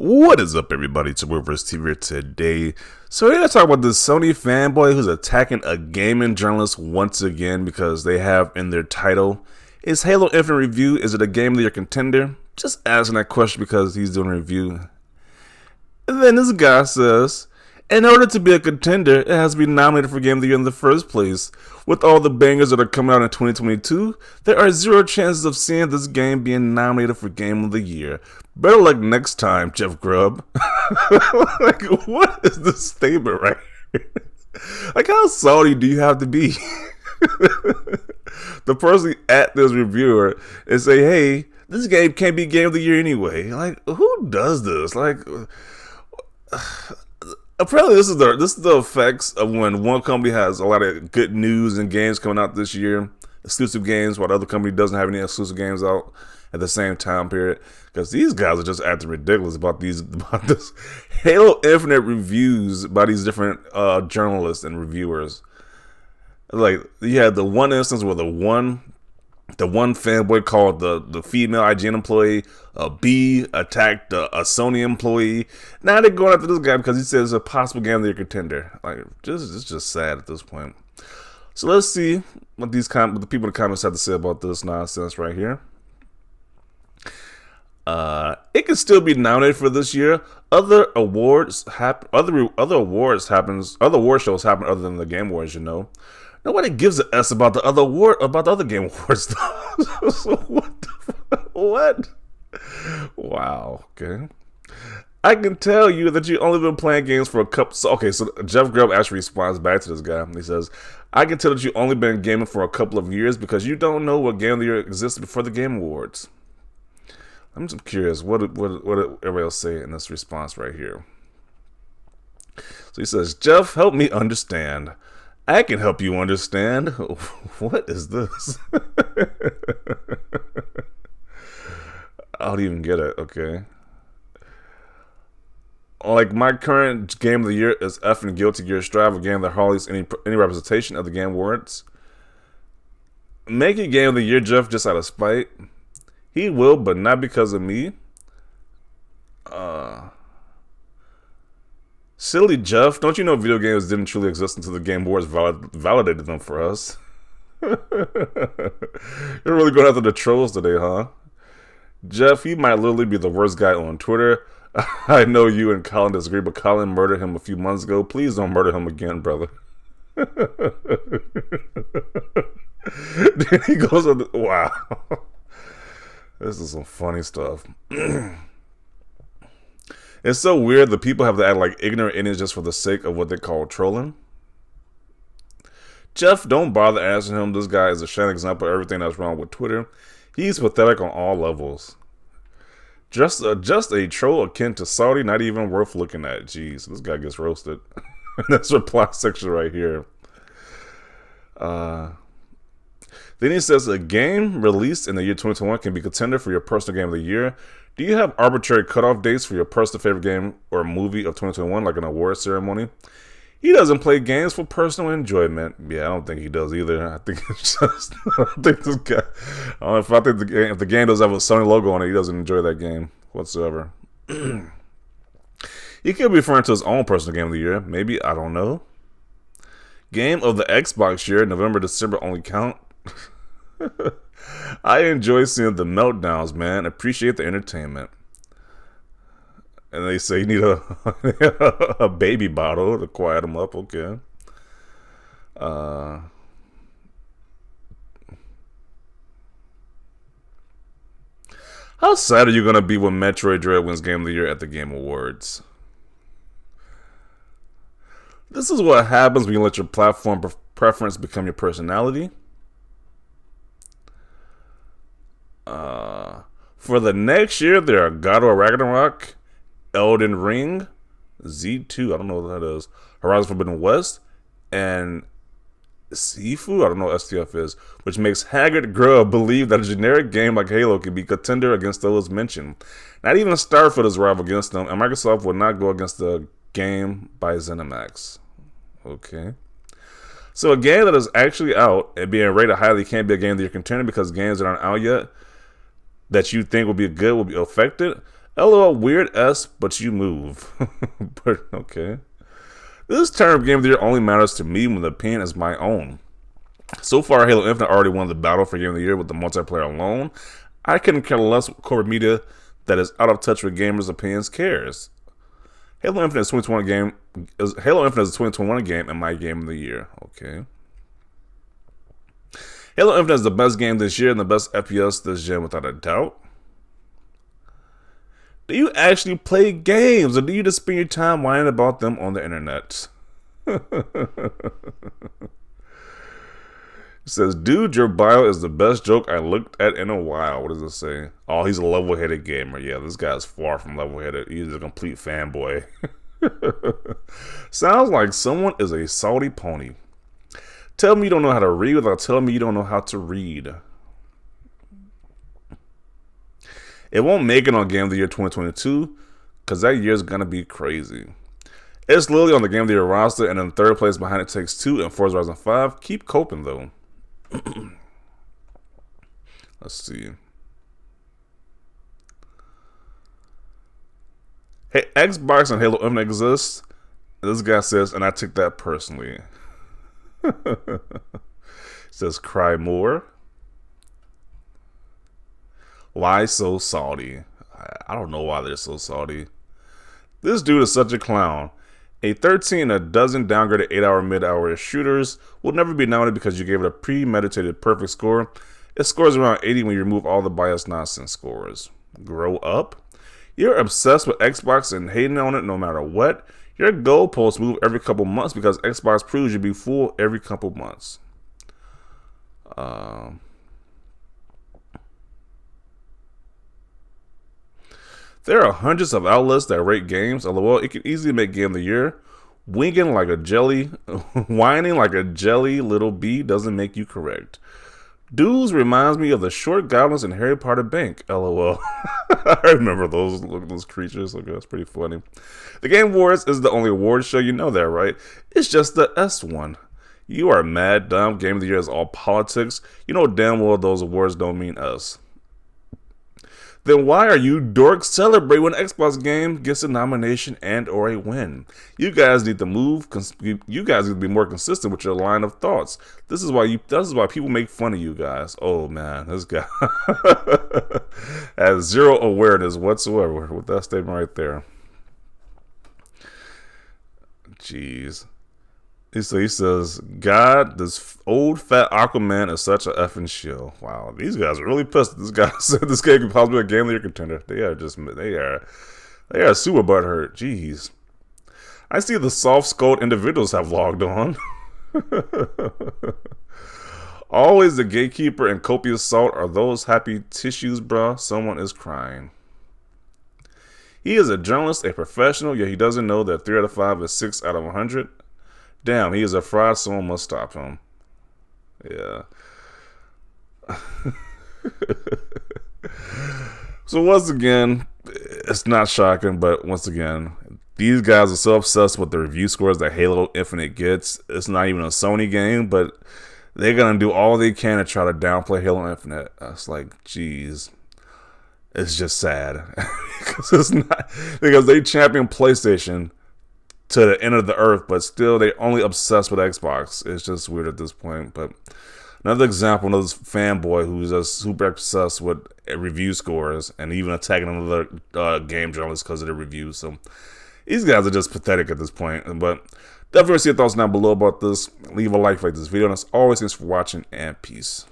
What is up, everybody? It's Reverse TV here today. So we're going to talk about this Sony fanboy who's attacking a gaming journalist once again because they have in their title, is Halo Infinite review, is it a game of the year contender? Just asking that question because he's doing a review. And then this guy says, in order to be a contender, it has to be nominated for Game of the Year in the first place. With all the bangers that are coming out in 2022, there are zero chances of seeing this game being nominated for Game of the Year. Better luck next time, Jeff Grubb. Like, what is this statement right here? Like, how salty do you have to be? The person at this reviewer and say, hey, this game can't be Game of the Year anyway. Like, who does this? Like, apparently this is the effects of when one company has a lot of good news and games coming out this year, exclusive games, while the other company doesn't have any exclusive games out at the same time period. Because these guys are just acting ridiculous about this Halo Infinite reviews by these different journalists and reviewers. Like, you had the one instance where the one fanboy called the female IGN employee a B, attacked a Sony employee. Now they're going after this guy because he says it's a possible Game of the Year contender. Like, it's just sad at this point. So let's see what the people in the comments have to say about this nonsense right here. It can still be nominated for this year. Other award shows happen other than the Game Awards, you know. Nobody gives a S about the other Game Awards though. So what? Wow. Okay. I can tell you that you've only been playing games for a couple. So Jeff Grubb actually responds back to this guy. He says, "I can tell that you've only been gaming for a couple of years because you don't know what Game of the Year existed before the Game Awards." I'm just curious, what did everybody else say in this response right here? So he says, "Jeff, help me understand." I can help you understand. What is this? I don't even get it. Okay. Like, my current Game of the Year is effing Guilty Gear Strive, a game that hardly any representation of the Game Awards. Make it Game of the Year, Jeff, just out of spite. He will, but not because of me. Silly Jeff, don't you know video games didn't truly exist until the Game Awards validated them for us? You're really going after the trolls today, huh? Jeff, he might literally be the worst guy on Twitter. I know you and Colin disagree, but Colin murdered him a few months ago. Please don't murder him again, brother. Then he goes on wow. This is some funny stuff. It's so weird that people have to act like ignorant idiots just for the sake of what they call trolling. Jeff, don't bother answering him. This guy is a shining example of everything that's wrong with Twitter. He's pathetic on all levels. Just a troll akin to Saudi, not even worth looking at. Jeez, this guy gets roasted. That's reply section right here. Then he says, a game released in the year 2021 can be contender for your personal game of the year. Do you have arbitrary cutoff dates for your personal favorite game or movie of 2021, like an award ceremony? He doesn't play games for personal enjoyment. Yeah, I don't think he does either. I think it's just, I think this guy, if the game doesn't have a Sony logo on it, he doesn't enjoy that game whatsoever. He could be referring to his own personal game of the year. Maybe, I don't know. Game of the Xbox year, November, December only count. I enjoy seeing the meltdowns, man. Appreciate the entertainment. And they say you need a baby bottle to quiet them up. Okay. How sad are you going to be when Metroid Dread wins Game of the Year at the Game Awards? This is what happens when you let your platform preference become your personality. For the next year, there are God of War Ragnarok, Elden Ring, Z2, I don't know what that is, Horizon Forbidden West, and Sifu, I don't know what STF is, which makes Haggard Grubb believe that a generic game like Halo can be contender against those mentioned. Not even Starfield is rival against them, and Microsoft will not go against the game by ZeniMax. Okay. So a game that is actually out and being rated highly can't be a game that you're contending because games that aren't out yet that you think will be good will be affected. LOL, weird S, but you move. But okay. This term of Game of the Year only matters to me when the opinion is my own. So far, Halo Infinite already won the battle for Game of the Year with the multiplayer alone. I couldn't care less what corporate media that is out of touch with gamers' opinions cares. Halo Infinite is 2021 game. Halo Infinite is a 2021 game and my game of the year. Okay. Halo Infinite is the best game this year and the best FPS this gen without a doubt. Do you actually play games, or do you just spend your time whining about them on the internet? It says, dude, your bio is the best joke I looked at in a while. What does it say? Oh, he's a level-headed gamer. Yeah, this guy's far from level-headed. He's a complete fanboy. Sounds like someone is a salty pony. Tell me you don't know how to read without telling me you don't know how to read. It won't make it on Game of the Year 2022 because that year is going to be crazy. It's literally on the Game of the Year roster and in third place behind It Takes Two and Forza Horizon 5. Keep coping, though. Let's see. Hey, Xbox and Halo Infinite exists. This guy says, and I took that personally. It says, cry more. Why so salty? I don't know why they're so salty. This dude is such a clown. A 13 and a dozen downgraded 8-hour mid-hour shooters will never be nominated because you gave it a premeditated perfect score. It scores around 80 when you remove all the biased nonsense scores. Grow up. You're obsessed with Xbox and hating on it no matter what. Your goalposts move every couple months because Xbox proves you be full every couple months. There are hundreds of outlets that rate games. LOL, it can easily make Game of the Year. Whining like a jelly little bee doesn't make you correct. Dudes reminds me of the short goblins in Harry Potter Bank. LOL. I remember those creatures. Okay, that's pretty funny. The Game Awards is the only award show, you know that, right? It's just the S one. You are mad dumb. Game of the Year is all politics. You know damn well those awards don't mean us. Then why are you dorks celebrating when an Xbox game gets a nomination and or a win? You guys need to move. You guys need to be more consistent with your line of thoughts. This is why people make fun of you guys. Oh man, this guy has zero awareness whatsoever with that statement right there. Jeez. He says, God, this old fat Aquaman is such a effing shill. Wow, these guys are really pissed. This guy said this game could possibly be a Game of the Year contender. They are super butthurt. Jeez. I see the soft-skulled individuals have logged on. Always the gatekeeper and copious salt are those happy tissues, bruh. Someone is crying. He is a journalist, a professional, yet he doesn't know that 3 out of 5 is 6 out of 100. Damn, he is a fraud. Someone must stop him. Yeah. So once again, it's not shocking, but once again, these guys are so obsessed with the review scores that Halo Infinite gets. It's not even a Sony game, but they're going to do all they can to try to downplay Halo Infinite. It's like, geez. It's just sad. because they champion PlayStation to the end of the earth, but still they only obsessed with Xbox. It's just weird at this point. But another example, another fanboy who's just super obsessed with review scores and even attacking another game journalist because of their reviews. So these guys are just pathetic at this point. But definitely see your thoughts down below about this. Leave a like this video. And as always, thanks for watching and peace.